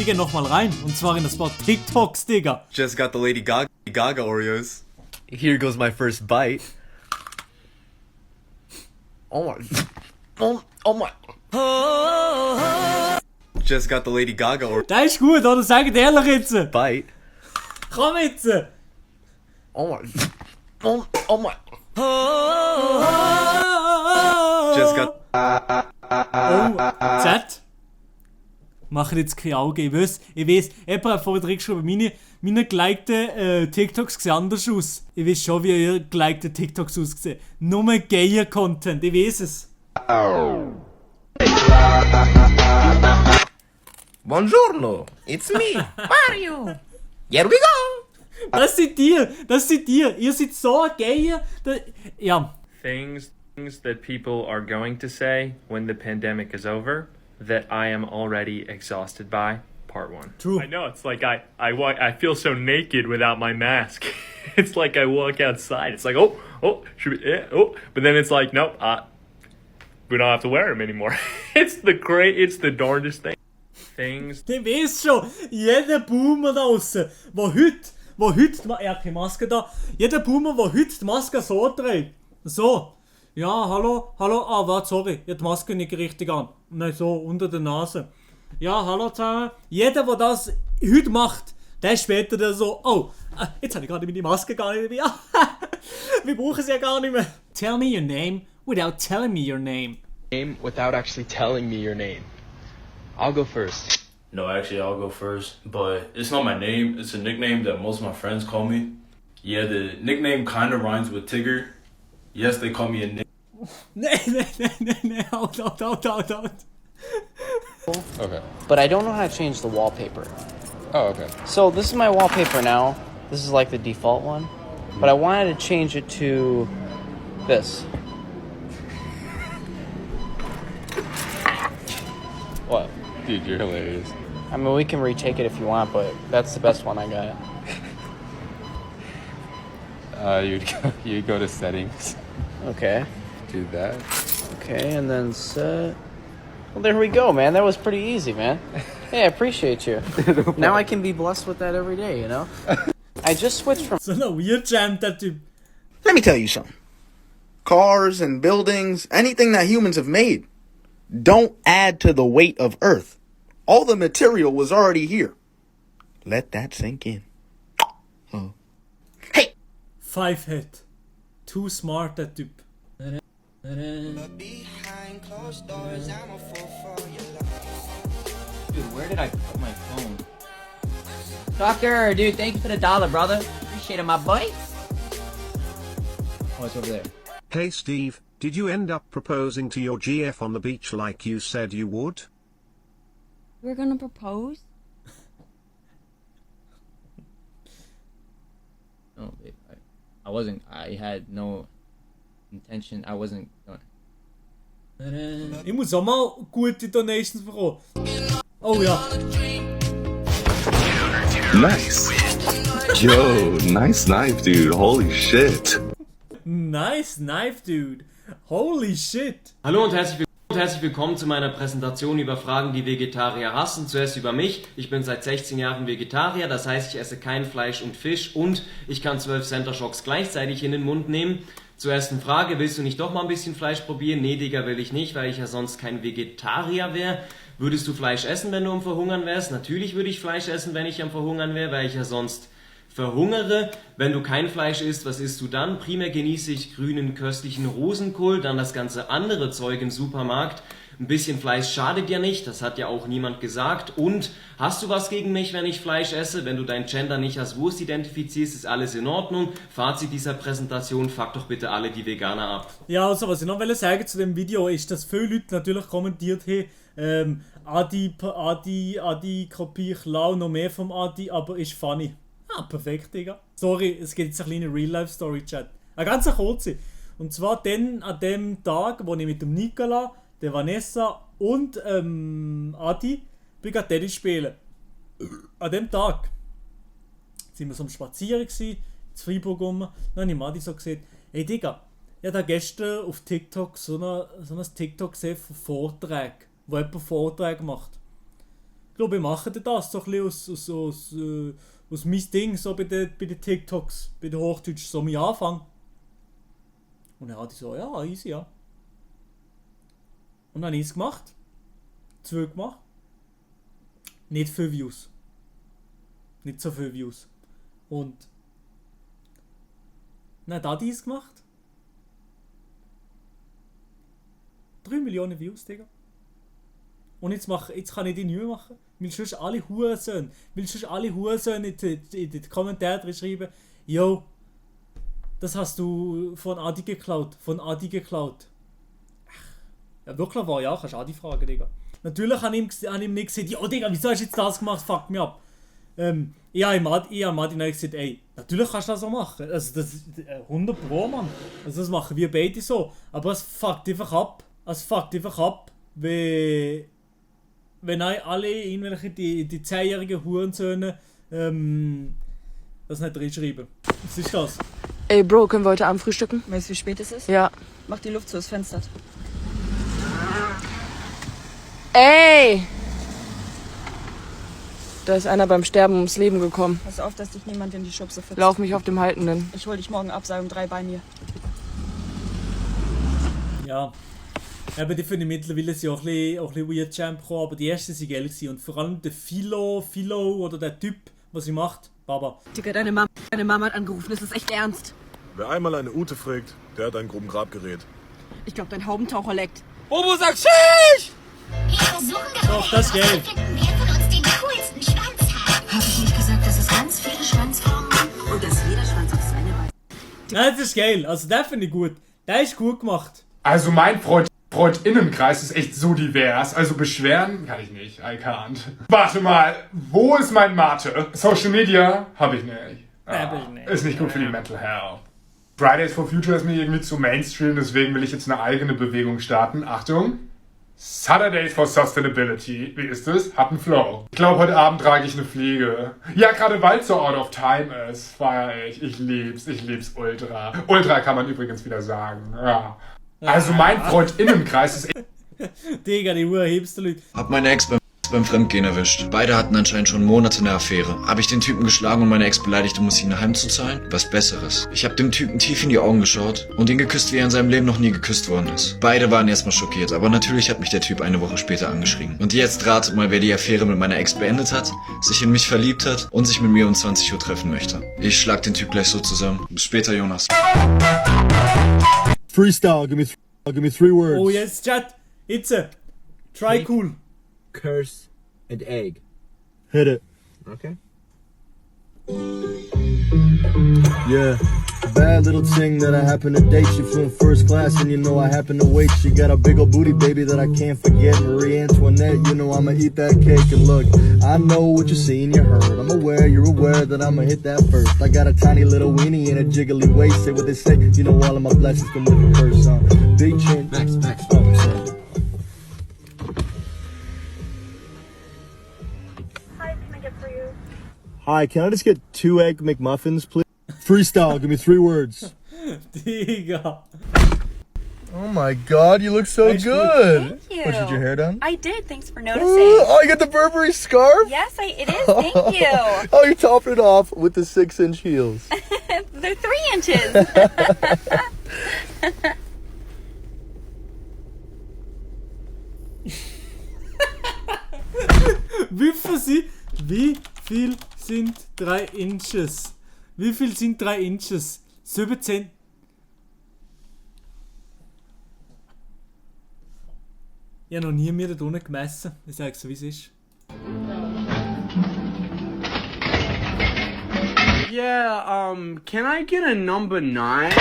wir gehen nochmal rein. Und zwar in das paar TikToks, Digga. Just got the Lady Gaga Oreos. Here goes my first bite. Oh my. Oh my. Just got the Lady Gaga Oreos. Das ist gut, oder? Sagt ehrlich jetzt. Bite. Komm jetzt. Oh my. Oh my. Just got. Oh, Z. Machen jetzt keine Augen. Ich weiß, jemand hat vorhin drin geschrieben, meine gelikten TikToks sehen anders aus. Ich weiß schon, wie ihr gelikte TikToks aussehen. Nur geier Content, ich weiß es. Buongiorno, it's me, Mario. Here we go. Das seid ihr. Ihr seid so geier. Ja. Things that people are going to say when the pandemic is over that I am already exhausted by. Part 1. True. I know, it's like I feel so naked without my mask. It's like I walk outside. It's like, but then it's like, nope, we don't have to wear them anymore. It's the darndest thing. Things. Ich weiß schon, jeder Boomer da draussen, der heute, er hat keine Maske da, jeder Boomer, der heute die Maske so trägt. So. Ja, hallo, warte, sorry, ich hab die Maske nicht richtig an. Nein, so, unter der Nase. Ja, hallo zusammen. Jeder, der das heute macht, der ist später dann so, oh, jetzt habe ich gerade meine Maske gar nicht mehr. Wir brauchen sie ja gar nicht mehr. Tell me your name without telling me your name. Name without actually telling me your name. I'll go first. No, actually, I'll go first. But it's not my name. It's a nickname that most of my friends call me. Yeah, the nickname kind of rhymes with Tigger. Yes, they call me a Nick. Nee, out. Okay. But I don't know how to change the wallpaper. Oh, okay. So this is my wallpaper now. This is like the default one. But I wanted to change it to this. What? Dude, you're hilarious. I mean, we can retake it if you want, but that's the best one I got. You'd go to settings. Okay. Do that. Okay, and then set. Well, there we go, man. That was pretty easy, man. Hey, I appreciate you. Now I can be blessed with that every day, you know? I just switched from... So ein Weird Jam, der Typ. Let me tell you something. Cars and buildings, anything that humans have made, don't add to the weight of Earth. All the material was already here. Let that sink in. Hey! 5 Hit. Too smart, der Typ. Dude, where did I put my phone? Tucker, dude, thank you for the $1, brother. Appreciate it, my boy. Oh, it's over there. Hey Steve, did you end up proposing to your GF on the beach like you said you would? We're gonna propose? No, babe, I wasn't. I had no intention. I wasn't going. Ich muss auch mal gute Donations bekommen. Oh ja. Nice. Yo, nice knife, dude. Holy shit. Nice knife, dude. Holy shit. Hallo und herzlich willkommen zu meiner Präsentation über Fragen, die Vegetarier hassen. Zuerst über mich. Ich bin seit 16 Jahren Vegetarier, das heißt, ich esse kein Fleisch und Fisch und ich kann 12 Center Shocks gleichzeitig in den Mund nehmen. Zur ersten Frage, willst du nicht doch mal ein bisschen Fleisch probieren? Nee, Digga, will ich nicht, weil ich ja sonst kein Vegetarier wäre. Würdest du Fleisch essen, wenn du am Verhungern wärst? Natürlich würde ich Fleisch essen, wenn ich am Verhungern wäre, weil ich ja sonst verhungere. Wenn du kein Fleisch isst, was isst du dann? Primär genieße ich grünen, köstlichen Rosenkohl, dann das ganze andere Zeug im Supermarkt. Ein bisschen Fleisch schadet ja nicht, das hat ja auch niemand gesagt. Und hast du was gegen mich, wenn ich Fleisch esse? Wenn du dein Gender nicht als Wurst identifizierst, ist alles in Ordnung. Fazit dieser Präsentation, fuck doch bitte alle die Veganer ab. Ja, also was ich noch sagen zu dem Video ist, dass viele Leute natürlich kommentiert haben, Adi kopiere ich lau noch mehr vom Adi, aber ist funny. Ah, perfekt, Digga. Sorry, es gibt jetzt eine kleine Real-Life-Story-Chat. Eine ganz kurze. Und zwar dann an dem Tag, wo ich mit dem Nicola, der Vanessa und Adi bin Tennis spielen. An dem Tag sind wir so am Spazieren gsi, in Freiburg rum. Dann habe ich Adi so gesagt, hey Digga, ich habe da gestern auf TikTok so ein TikTok gesehen von Vorträgen, wo jemand Vorträge macht. Ich glaube, ich mache das so ein bisschen aus mein Ding, so bei den TikToks, bei den Hochdeutsch, so mein Anfang. Und dann hatte ich so, ja, easy, ja. Und dann habe ich es gemacht. 2 gemacht. Nicht viele Views. Nicht so viele Views. Und dann hat ich es gemacht. 3 Millionen Views, Digga. Und jetzt kann ich die nicht mehr machen. Weil sonst alle Hurensöhne in die Kommentare schreiben, yo, das hast du von Adi geklaut. Ja, wirklich wahr, ja, kannst du Adi fragen, Digga. Natürlich habe ich ihm nicht gesagt, yo, Digga, wieso hast du jetzt das gemacht? Fuck mich ab. Ich habe Adi nicht gesagt, ey, natürlich kannst du das so machen. Also das ist 100 Pro, Mann. Also das machen wir beide so. Aber es fuckt einfach ab. Wenn alle irgendwelche die 10-jährigen Hurensöhne das nicht reinschreiben. Was ist das? Ey Bro, können wir heute Abend frühstücken? Weißt du, wie spät es ist? Ja. Mach die Luft zu, das Fenster. Ey! Da ist einer beim Sterben ums Leben gekommen. Pass auf, dass dich niemand in die Schubse fitzt. Lauf mich auf dem Haltenden. Ich hol dich morgen ab, sei um 3 bei mir. Ja. Aber die finde ich mittlerweile sind auch ein bisschen weird Champ gekommen, aber die ersten sind geil gewesen. Und vor allem der Philo oder der Typ, was sie macht, Baba. Digga, deine Mama hat angerufen, das ist echt ernst. Wer einmal eine Ute fragt, der hat ein groben Grabgerät. Ich glaube, dein Haubentaucher leckt. Bobo sagt Schisch! Doch, das ist geil. Habe ich nicht gesagt, dass es ganz viele Schwanzformen gibt und dass jeder Schwanz auf seine Weise. Nein, das ist geil. Also der finde ich gut. Der ist gut gemacht. Also mein Freundinnenkreis ist echt so divers. Also beschweren kann ich nicht. I can't. Warte mal, wo ist mein Mathe? Social Media habe ich nicht. Ist nicht gut für die Mental Health. Fridays for Future ist mir irgendwie zu Mainstream, deswegen will ich jetzt eine eigene Bewegung starten. Achtung. Saturdays for Sustainability. Wie ist es? Hat einen Flow. Ich glaube, heute Abend trage ich eine Fliege. Ja, gerade weil es so out of time ist, feier ich. Ich lieb's ultra. Ultra kann man übrigens wieder sagen. Ja. Also mein Freundinnenkreis ist echt... Digga, die Hipster-Leute. Hab meine Ex beim Fremdgehen erwischt. Beide hatten anscheinend schon Monate eine Affäre. Habe ich den Typen geschlagen und meine Ex beleidigt, um es ihnen heimzuzahlen? Was Besseres. Ich habe dem Typen tief in die Augen geschaut und ihn geküsst, wie er in seinem Leben noch nie geküsst worden ist. Beide waren erstmal schockiert, aber natürlich hat mich der Typ eine Woche später angeschrien. Und jetzt ratet mal, wer die Affäre mit meiner Ex beendet hat, sich in mich verliebt hat und sich mit mir um 20 Uhr treffen möchte. Ich schlag den Typ gleich so zusammen. Bis später, Jonas. Freestyle, give me 3 words. Oh, jetzt Chat. Jetzt. Try cool. Curse and egg. Hit it. Okay. Yeah. Bad little thing that I happen to date. She flew in first class and you know I happen to wait. She got a big old booty, baby, that I can't forget. Marie Antoinette, you know I'ma eat that cake. And look, I know what you see and you heard. I'm aware, you're aware that I'ma hit that first. I got a tiny little weenie and a jiggly waist. Say what they say, you know all of my blessings come with a curse on. Big chin, Max. Hi, can I just get 2 egg McMuffins, please? Freestyle, give me 3 words. Digga. Oh my god, you look so good. Thank you. What, did your hair done? I did, thanks for noticing. Oh, you got the Burberry scarf? Yes, it is, thank you. Oh, you're topping it off with the 6-inch heels. They're 3 inches. Wie viel sind 3 Inches? Wie viel sind 3 Inches? 17. Ich habe noch nie mir da unten gemessen. Ich sage so, wie es ist. Yeah, can I get a number 9?